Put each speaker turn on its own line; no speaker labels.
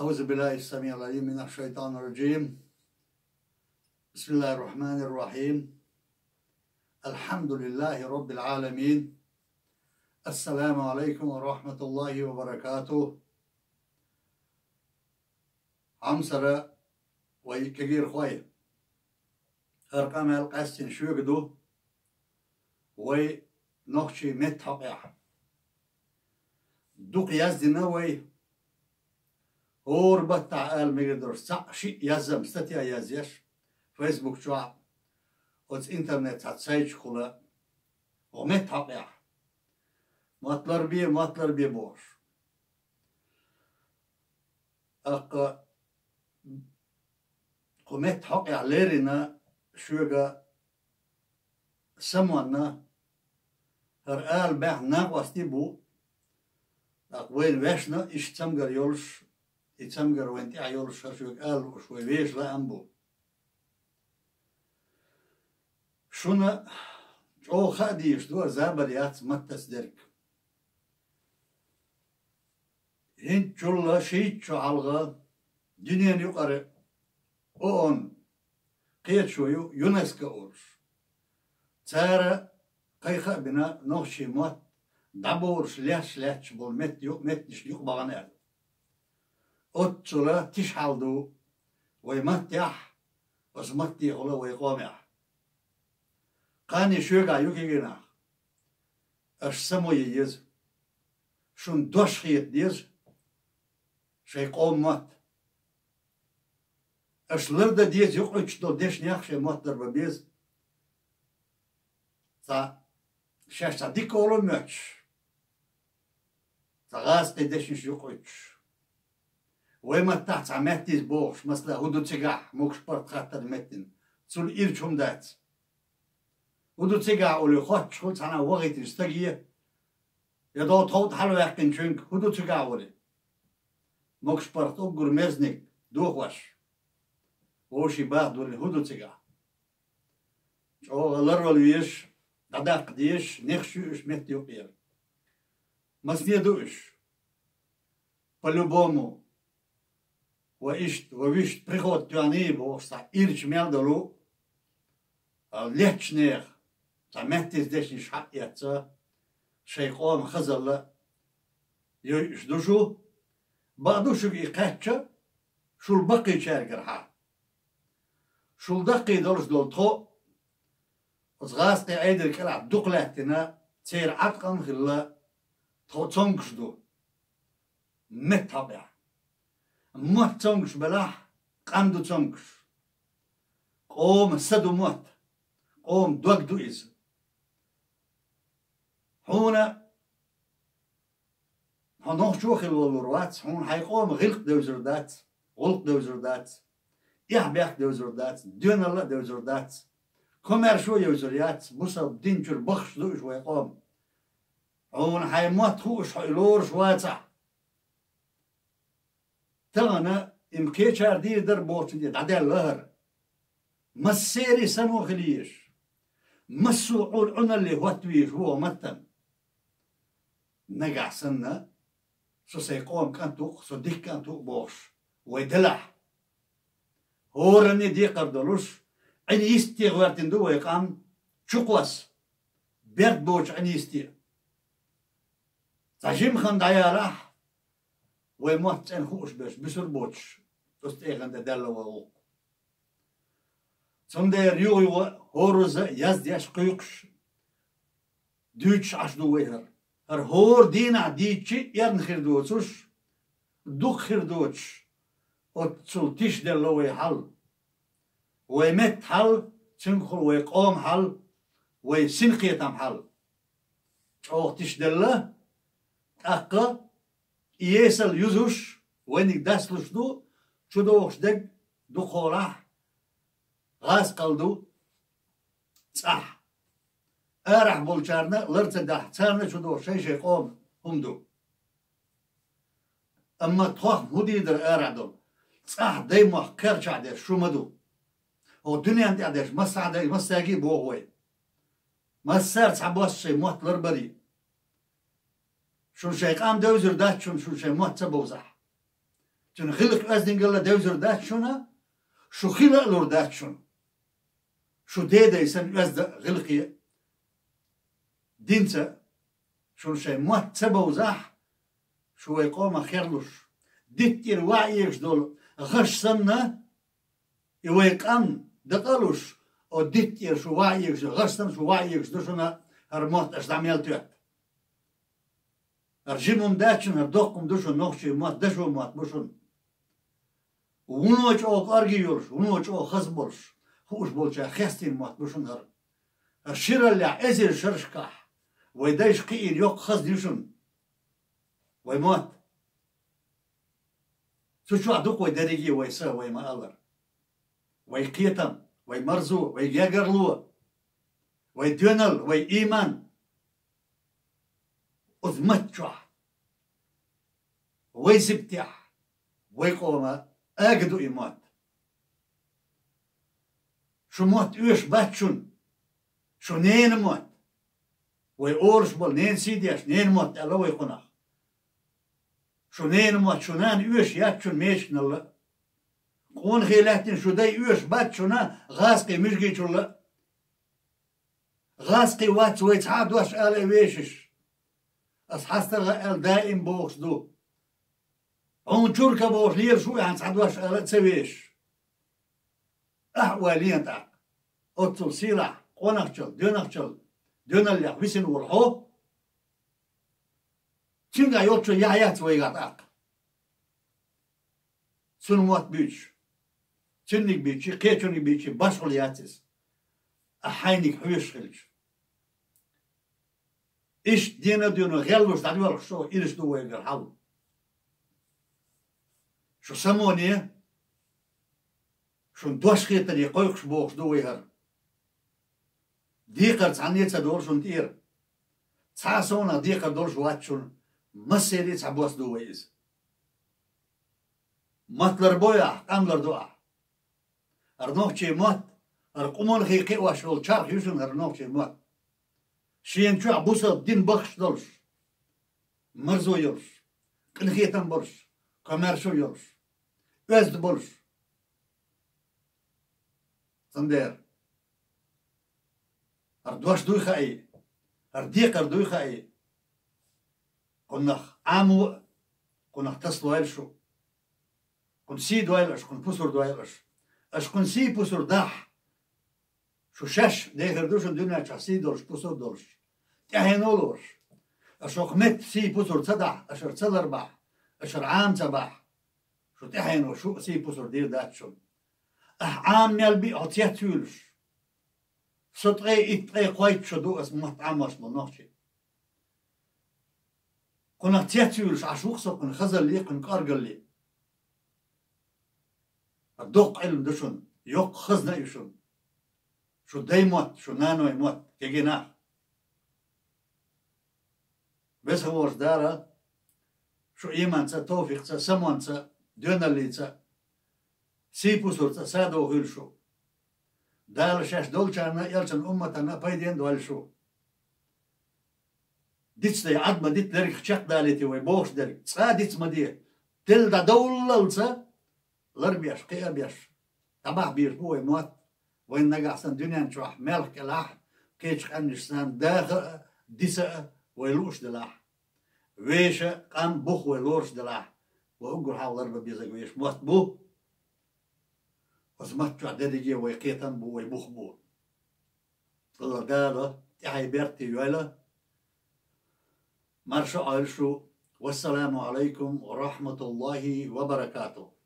أعوذ بالله السميع العليم من الشيطان الرجيم. بسم الله الرحمن الرحيم. الحمد لله رب العالمين. السلام عليكم ورحمة الله وبركاته. عمسرة ويكجير خوي أرقام القاسين شوقدو وي نخشي متحقع دوق يزدنا وي اور بتاع المقدر شيء يزم ستيا يزيش فيسبوك شو وز انترنت هتسايج خلا ومتحقع مطلر بي بوش أق ومتحقع ليرنا شوغا سمونا هر بح ناقوستي بو وين وشنا إيش تمجر يولش يتمجر وين تي يولش شوغ وشوي ويش لا أمبو شونا جو خاديش دو زابريات متصدرك هين جولا شيء شو علغا دنيا يقرأ اون قيت شويو يونسكو اورش تارا قيخا بنا نوشي موت دابورش لاش بول مت نش يق باغنال اوتشولا تشحالدو ويمتيح وسمتي ولا ويقومع قاني شوغا يوكيغنا اش سمو ييز شون دوش خيت ديز شي قوم مات اش لردا ديز يقعد دو ديش نيخشي ماتر ببيز تا شاشتا ديكولو ماتش تا غاستي ديش يقعد ويما تحت عماتيز بوش مثلا هدو تيقاح موكش بارت خاطر متن تسول إيرشهم دات هدو تيقاح ولي خوات شخلت عنا وغيت يستقية يدو توت حلو يحكين شنك هدو تيقاح ولي موكش بارت أقر مزنك دوخوش وشي بعد دول هدو تيجا شو غلر ويش داق ديش نخشوش متيوبير مسنيدوش по-любому ويشت приход тюани бошта ирч мелдалу лечнех заметтис дешни шатьяца шейхом хазалла يش دوشو بعدوشو يقاتشا شو البقي شاركرها شو دقي دولش دول تو وزغاستي عيدر كلا دقلاتنا تير عتقن خلا تو تونكش دو متابع موت تونكش بلاح قندو تونكش قوم سدو موت قوم دوك دو إز هونا هنوخ شوخي الولوروات هون حيقوم غلق دوزردات غلق دوزردات يحبيح دوزردات دون الله دوزردات كمر شو يوزريات مصاب دينجر بخش دوش ويقوم هون حيموت خوش حيلورش واتع تانا امكيشار دي در بوتن دي عدال لهر مسيري سنو خليش مسو عول عنا اللي هوتويش هو متن نقع سنة سو سيقوم كانتوق سو ديك كانتوق بوش ويدلح هورني دي قردلوش عن يستي غوارتين دو ويقام شقوس بيرد بوش عن يستي تجيم خند عيالاح ويموت عن خوش بيش بسر بوش تستيغن ددل وغوق سندير يوغي هورز يزديش قيقش دوش عشدو ويهر هر هور دينا ديتشي يرن خيردوتش دوك خيردوتش وتسول تيش دلوي حل ويمت حل تنخل ويقوم حل ويسنقيتم حل شوخ تيش دله أقا يسال يزوش وينك داسلش دو شو دوخش دق دو خورح غاز قلدو صح أرح بولشارنا لرتدح تارنا شو دوخ شي قوم هم دو أما توخ مديدر أرح دول صح دايما كرش عدش شو مدو هو الدنيا انت عدش مساقي بوغوي مسار تعبوس شي موت لربري شو شي قام دوزر دات شو شي موت تبوزح Çünkü hılık özdingirle devzir dat şuna, şu hıla olur dat şuna. Şu dedeysen özde hılıkı dinse, şu şey muat sebevzah, şu ekoma kherluş. Dittir va'yek dol, gışsanna, iwekan dakaluş, o dittir şu va'yek, gışsan şu va'yek dol şuna her muat asdamel tüet. Arjimum daçın, her dokkum duşun, nokçu muat, daşu muat buşun. Unoç o argiyor, unoç o hız boluş. Huş bolça xestin muat buşun her. Şiralla ezir şırşkah. Ve dayış kıyır yok hız duşun. Ve muat. Suçu aduk ve derigi ve sağ ve mağalar. Ve kıyıtam, ve marzu, ve yagarlu, ve dönel, ve iman. Uzmatçuah. Ve zibtiyah. Ve koma agdu imat. Şu muat üş batçun. Şu neyin muat. Ve oruç bol, neyin sidiyaş, neyin muat, Allah ve konak. Şu neyin muat, şu nan üş yatçun meşkin Allah. Kun hilatin şu day üş batçuna, gazki müjgiçulla. Gazki vat ve ithad vaş ala veşiş. أصحى دائم بوخ دو عون تركة بوخ لير شوي عن صعدواش تسويش أحوالين تاع أطل سيلع قونخشل دون اللي حسن ورحو تنقى يوتشو يعيات ويقاطاق سنوات بيش تنك بيشي قيتوني بيشي باشغل ياتس أحينك حويش خلش إيش دينا غلوش تعدي شو إيش دو ويقر حلو شو سموني شو دوش خيطة دي قويقش بوخش دو ويهر ديقر تعنيتها دور شو نتير تسعسونا ديقر دور شو واتشون مسيري تعبوس دو ويز مطلر بويا قاملر دوع أرنوخشي موت أرقمون خيقي واشول شارخ يوشن أرنوخشي موت شين شو عبوسة دين بخش دولش مرزو يولش كنخيتن بولش كوميرشو يولش وزد بولش صندير أردوش دوي خاي أرديق أردوي خاي كنخ عامو كنخ تصلو إلشو كن سي دويلش كن بوسر دويلش أش كن سي بوسر داح شو شش ديخر دوش الدنيا شخصي دولش بوسر دولش تهين أولوش أشو قمت سي بوسر تصدح أشر تصدر باح أشر عام تباح شو تهين وشو سي بوسر دير داتشون عام يلبي عطيات تولش صدقي إتقي قويت شدو اسمه تعمش منوشي كنا عطيات تولش عشوق صب كن خزل لي كن كارجل لي الدوق علم دشون يوق خزنا يشون شو دايموت شو نانو يموت كجناح بس هو دارا شو إيمان تا توفيق تا سمون تا دونالي تا سيبوسور تا سادو هيلشو دار شاش دولشانا يلشن أمتنا بايدين دوالشو ديتس دي عدما ديت لريك خشاق داليتي ويبوش داريك تسا ديتس مديه تل دا دوللسا لربياش قيابياش تباح بيش بو يموت وين نقع سن دنيا نشوح ملك الاح كيش قنش سن داخل ديسا ويلوش دلاح ويش قام بوخ ويلوش دلاح وأقول حاول ضربة بيزق ويش موت بو وسمت شو ديجي ويقيتن بو ويبوخ بو الله دادا تحي بيرتي يولا مرشو عيشو والسلام عليكم ورحمة الله وبركاته.